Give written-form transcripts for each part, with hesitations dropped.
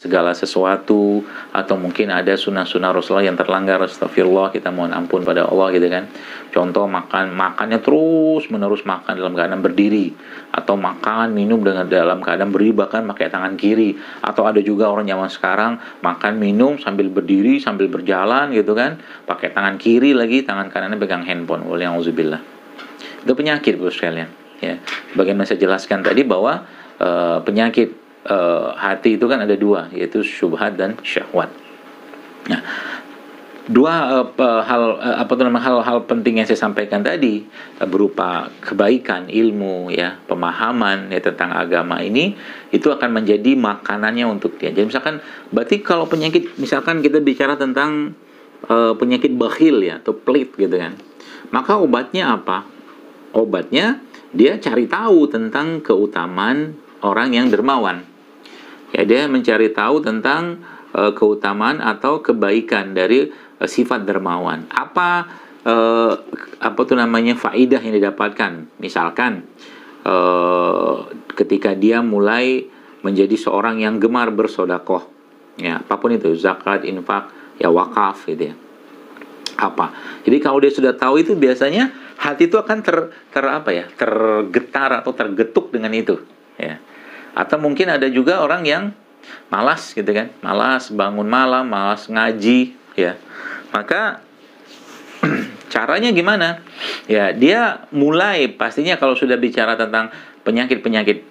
segala sesuatu, atau mungkin ada sunnah-sunnah Rasulullah yang terlanggar, astagfirullah, kita mohon ampun pada Allah gitu kan. Contoh makannya terus menerus makan dalam keadaan berdiri, atau makan minum dengan dalam keadaan berdiri bahkan pakai tangan kiri, atau ada juga orang zaman sekarang makan minum sambil berdiri sambil berjalan gitu kan, pakai tangan kiri lagi, tangan kanannya pegang handphone. Waliyahzubillah. Itu penyakit bos sekalian ya. Bagaimana saya jelaskan tadi bahwa penyakit hati itu kan ada dua, yaitu syubhat dan syahwat. Nah, dua hal penting yang saya sampaikan tadi berupa kebaikan ilmu ya, pemahaman ya tentang agama ini, itu akan menjadi makanannya untuk dia. Jadi misalkan berarti kalau penyakit, misalkan kita bicara tentang penyakit bakhil ya atau pelit gitu kan, maka obatnya apa? Obatnya dia cari tahu tentang keutamaan orang yang dermawan. Ya, dia mencari tahu tentang keutamaan atau kebaikan dari sifat dermawan. Apa faidah yang didapatkan? Misalkan ketika dia mulai menjadi seorang yang gemar bersodakoh, ya apapun itu, zakat, infak, ya wakaf gitu ya. Apa? Jadi kalau dia sudah tahu itu, biasanya hati itu akan tergetar atau tergetuk dengan itu, ya. Atau mungkin ada juga orang yang malas gitu kan, malas bangun malam, malas ngaji ya. Maka caranya gimana? Ya, dia mulai, pastinya kalau sudah bicara tentang penyakit-penyakit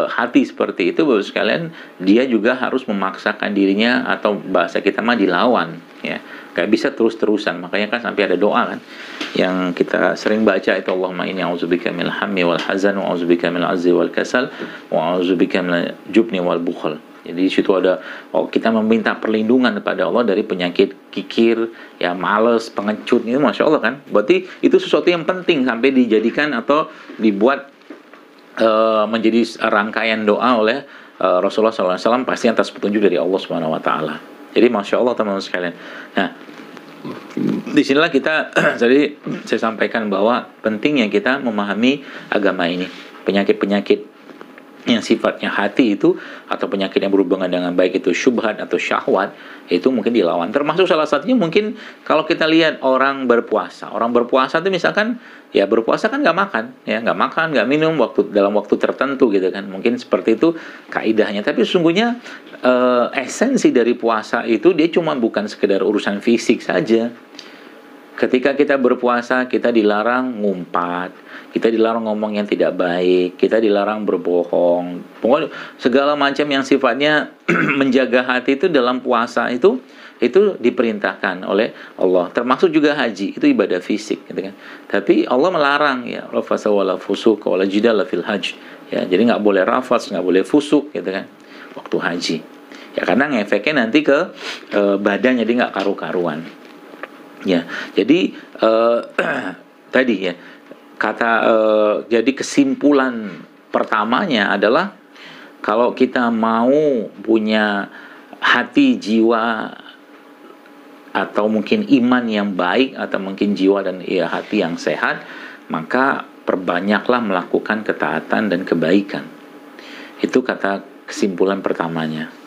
hati seperti itu, Bapak sekalian, dia juga harus memaksakan dirinya, atau bahasa kita mah dilawan ya. Gak bisa terus-terusan. Makanya kan sampai ada doa kan yang kita sering baca itu, Allahumma inni a'udzubika minal hammi wal hazan wa a'udzubika minal azzi wal kasal wa a'udzubika minal jubni wal bukhl. Jadi di situ ada kita meminta perlindungan kepada Allah dari penyakit kikir, ya males, pengecut. Itu Masya Allah kan. Berarti itu sesuatu yang penting sampai dijadikan atau dibuat menjadi rangkaian doa oleh Rasulullah SAW, pasti atas petunjuk dari Allah Subhanahu Wa Taala. Jadi Masya Allah teman-teman sekalian. Nah, disinilah kita jadi saya sampaikan bahwa pentingnya kita memahami agama ini. Penyakit-penyakit yang sifatnya hati itu, atau penyakit yang berhubungan dengan baik itu syubhat atau syahwat, itu mungkin dilawan. Termasuk salah satunya mungkin kalau kita lihat orang berpuasa. Orang berpuasa itu misalkan ya berpuasa kan nggak makan, nggak minum dalam waktu tertentu gitu kan. Mungkin seperti itu kaidahnya. Tapi sesungguhnya esensi dari puasa itu dia cuma bukan sekedar urusan fisik saja. Ketika kita berpuasa, kita dilarang ngumpat, kita dilarang ngomong yang tidak baik, kita dilarang berbohong. Pokoknya segala macam yang sifatnya menjaga hati itu dalam puasa itu diperintahkan oleh Allah. Termasuk juga haji, itu ibadah fisik gitu kan. Tapi Allah melarang ya, rafasa wala fusuq wala jidala fil hajj. Ya, jadi nggak boleh rafas, nggak boleh fusuk gitu kan waktu haji. Ya karena ngefeknya nanti ke badan, jadi nggak karu-karuan. Ya, jadi tadi ya jadi kesimpulan pertamanya adalah kalau kita mau punya hati, jiwa, atau mungkin iman yang baik, atau mungkin jiwa dan hati yang sehat, maka perbanyaklah melakukan ketaatan dan kebaikan. Itu kata kesimpulan pertamanya.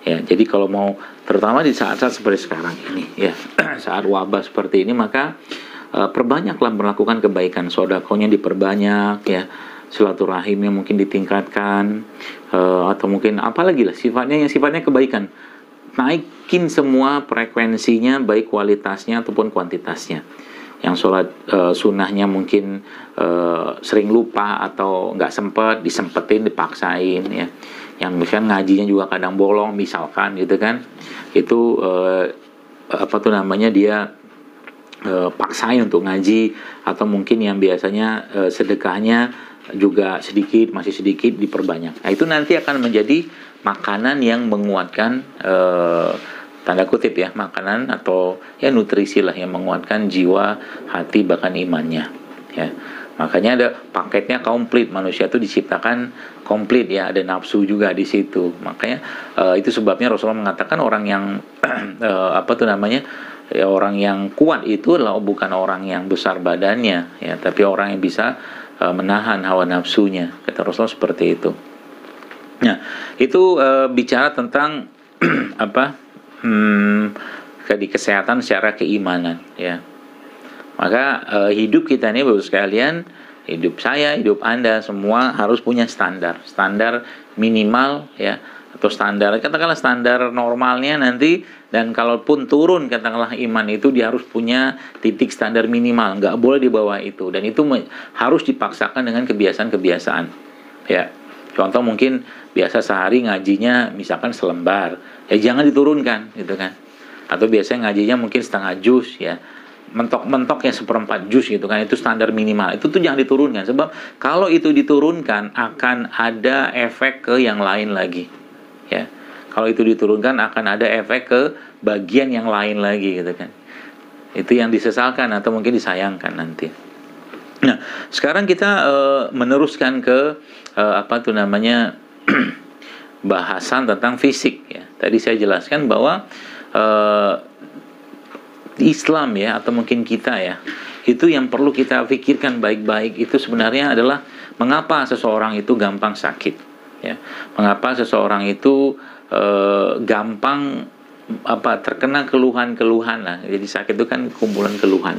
Ya, jadi kalau mau, terutama di saat-saat seperti sekarang ini, ya, saat wabah seperti ini, maka perbanyaklah melakukan kebaikan, sedekahnya diperbanyak, ya, silaturahimnya mungkin ditingkatkan, atau mungkin apalagi lah sifatnya kebaikan. Naikin semua frekuensinya, baik kualitasnya ataupun kuantitasnya. Yang sholat sunnahnya mungkin sering lupa atau nggak sempat, disempetin, dipaksain, ya. Yang misalkan ngajinya juga kadang bolong misalkan gitu kan, itu dia paksain untuk ngaji, atau mungkin yang biasanya sedekahnya juga masih sedikit diperbanyak. Nah, itu nanti akan menjadi makanan yang menguatkan tanda kutip ya, makanan atau ya nutrisi lah yang menguatkan jiwa, hati, bahkan imannya ya. Makanya ada paketnya komplit, manusia itu diciptakan komplit ya, ada nafsu juga di situ. Makanya itu sebabnya Rasulullah mengatakan orang yang orang yang kuat itu adalah bukan orang yang besar badannya ya, tapi orang yang bisa menahan hawa nafsunya. Kata Rasulullah seperti itu. Nah, itu bicara tentang apa di kesehatan secara keimanan, ya. Maka hidup kita ini Bapak sekalian, hidup saya, hidup Anda semua harus punya standar minimal, ya, atau standar, katakanlah standar normalnya nanti, dan kalaupun turun katakanlah iman itu, dia harus punya titik standar minimal, nggak boleh di bawah itu, dan itu harus dipaksakan dengan kebiasaan-kebiasaan, ya. Contoh mungkin biasa sehari ngajinya misalkan selembar, ya jangan diturunkan gitu kan. Atau biasanya ngajinya mungkin setengah juz, ya, mentok-mentok ya seperempat juz gitu kan, itu standar minimal. Itu tuh jangan diturunkan, sebab kalau itu diturunkan akan ada efek ke yang lain lagi, ya. Kalau itu diturunkan akan ada efek ke bagian yang lain lagi gitu kan. Itu yang disesalkan atau mungkin disayangkan nanti. Nah, sekarang kita meneruskan ke apa tuh namanya bahasan tentang fisik, ya. Tadi saya jelaskan bahwa Islam, ya, atau mungkin kita, ya, itu yang perlu kita pikirkan baik-baik itu sebenarnya adalah mengapa seseorang itu gampang sakit, ya. Mengapa seseorang itu gampang terkena keluhan-keluhan lah. Jadi sakit itu kan kumpulan keluhan.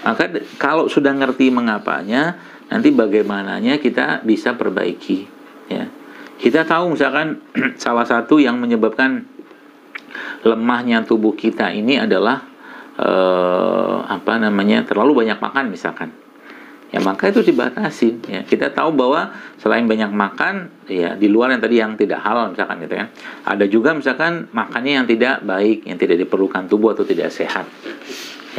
Maka kalau sudah ngerti mengapanya, nanti bagaimananya kita bisa perbaiki, ya. Kita tahu misalkan salah satu yang menyebabkan lemahnya tubuh kita ini adalah terlalu banyak makan misalkan. Ya, maka itu dibatasin, ya. Kita tahu bahwa selain banyak makan, ya, di luar yang tadi yang tidak halal misalkan gitu kan, ada juga misalkan makannya yang tidak baik, yang tidak diperlukan tubuh atau tidak sehat.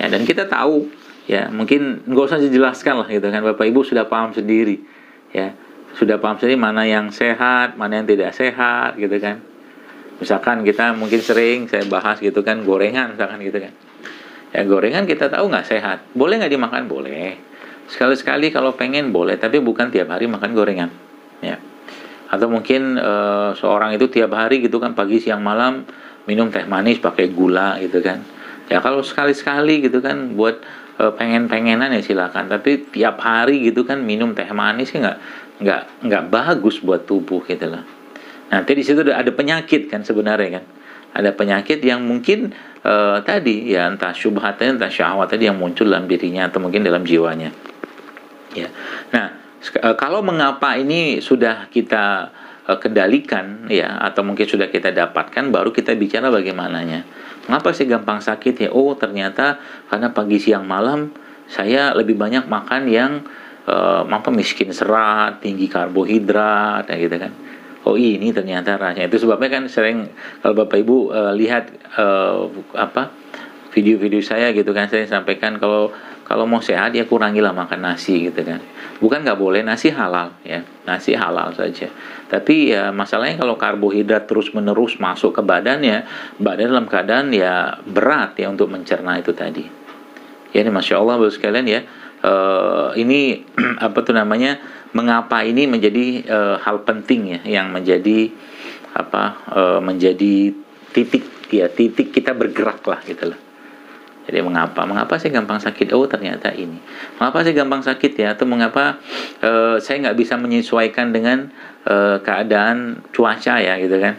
Ya, dan kita tahu, ya, mungkin nggak usah dijelaskan lah gitu kan, Bapak Ibu sudah paham sendiri, ya, sudah paham sendiri mana yang sehat, mana yang tidak sehat gitu kan. Misalkan kita mungkin sering saya bahas gitu kan, gorengan misalkan gitu kan, ya, gorengan kita tahu nggak sehat, boleh nggak dimakan? Boleh, sekali-sekali kalau pengen boleh, tapi bukan tiap hari makan gorengan, ya. Atau mungkin seorang itu tiap hari gitu kan, pagi siang malam minum teh manis pakai gula gitu kan, ya, kalau sekali-sekali gitu kan buat pengen-pengenan ya silakan, tapi tiap hari gitu kan minum teh manis ya nggak bagus buat tubuh gitu loh. Nanti di situ ada penyakit kan sebenarnya kan, ada penyakit yang mungkin tadi ya, entah syubhatnya entah syahwat tadi yang muncul dalam dirinya atau mungkin dalam jiwanya, ya. Nah, kalau mengapa ini sudah kita kendalikan, ya, atau mungkin sudah kita dapatkan, baru kita bicara bagaimananya. Mengapa sih gampang sakit, ya? Oh, ternyata karena pagi siang malam saya lebih banyak makan yang miskin serat, tinggi karbohidrat, ya gitu kan. Oh, ini ternyata rasanya. Itu sebabnya kan sering kalau Bapak Ibu lihat video-video saya gitu kan, saya sampaikan kalau mau sehat ya kurangilah makan nasi gitu kan. Bukan nggak boleh, nasi halal, ya, nasi halal saja. Tapi ya masalahnya kalau karbohidrat terus-menerus masuk ke badannya, badan dalam keadaan ya berat ya untuk mencerna itu tadi. Ya, ini Masya Allah Bapak sekalian, ya. Ini mengapa ini menjadi hal penting, ya, yang menjadi menjadi titik kita bergerak lah gitu loh. Jadi mengapa sih gampang sakit? Oh, ternyata ini. Mengapa sih gampang sakit, ya? Atau mengapa saya nggak bisa menyesuaikan dengan keadaan cuaca, ya gitu kan?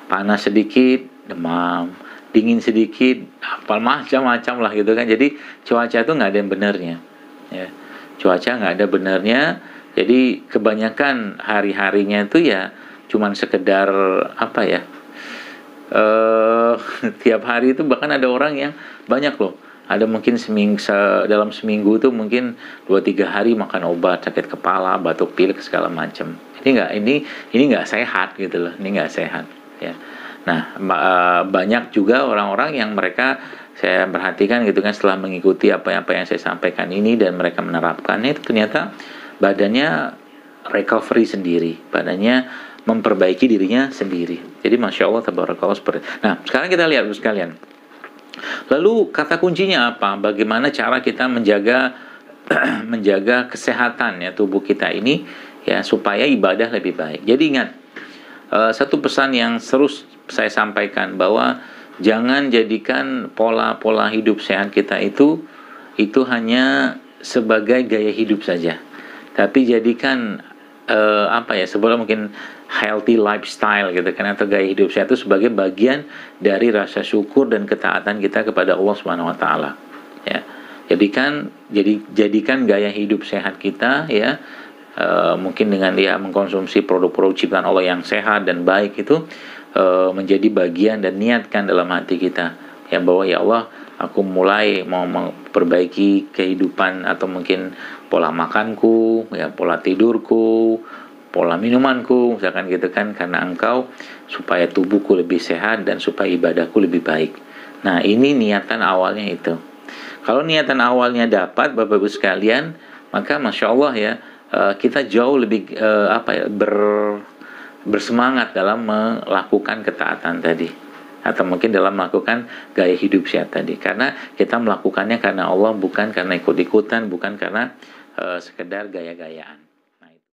Panas sedikit demam, dingin sedikit macam-macam lah gitu kan. Jadi cuaca itu nggak ada yang benarnya, ya. Cuaca nggak ada benarnya. Jadi kebanyakan hari-harinya itu ya cuman sekedar tiap hari itu bahkan ada orang yang banyak loh, ada mungkin dalam seminggu itu mungkin 2-3 hari makan obat sakit kepala, batuk pilek segala macam. Ini nggak sehat gitu loh, ini nggak sehat, ya. Nah, banyak juga orang-orang yang mereka saya perhatikan gitu kan, setelah mengikuti apa yang saya sampaikan ini dan mereka menerapkannya, itu ternyata badannya recovery sendiri, badannya memperbaiki dirinya sendiri. Jadi Masya Allah tabarakallah seperti. Nah, sekarang kita lihat sekalian. Lalu kata kuncinya apa? Bagaimana cara kita menjaga kesehatan ya tubuh kita ini, ya, supaya ibadah lebih baik. Jadi ingat, satu pesan yang terus saya sampaikan bahwa jangan jadikan pola-pola hidup sehat kita itu hanya sebagai gaya hidup saja. Tapi jadikan sebelum mungkin healthy lifestyle gitu kan, atau gaya hidup sehat itu sebagai bagian dari rasa syukur dan ketaatan kita kepada Allah Subhanahu wa taala. Ya. Jadikan gaya hidup sehat kita ya, mungkin dengan dia mengkonsumsi produk-produk ciptaan Allah yang sehat dan baik itu menjadi bagian, dan niatkan dalam hati kita ya bahwa ya Allah, aku mulai mau memperbaiki kehidupan atau mungkin pola makanku, ya pola tidurku, pola minumanku, misalkan gitu kan, karena Engkau, supaya tubuhku lebih sehat dan supaya ibadahku lebih baik. Nah, ini niatan awalnya itu. Kalau niatan awalnya dapat, Bapak Ibu sekalian, maka Masya Allah ya, kita jauh lebih bersemangat dalam melakukan ketaatan tadi, atau mungkin dalam melakukan gaya hidup sehat tadi, karena kita melakukannya karena Allah, bukan karena ikut-ikutan, bukan karena sekedar gaya-gayaan.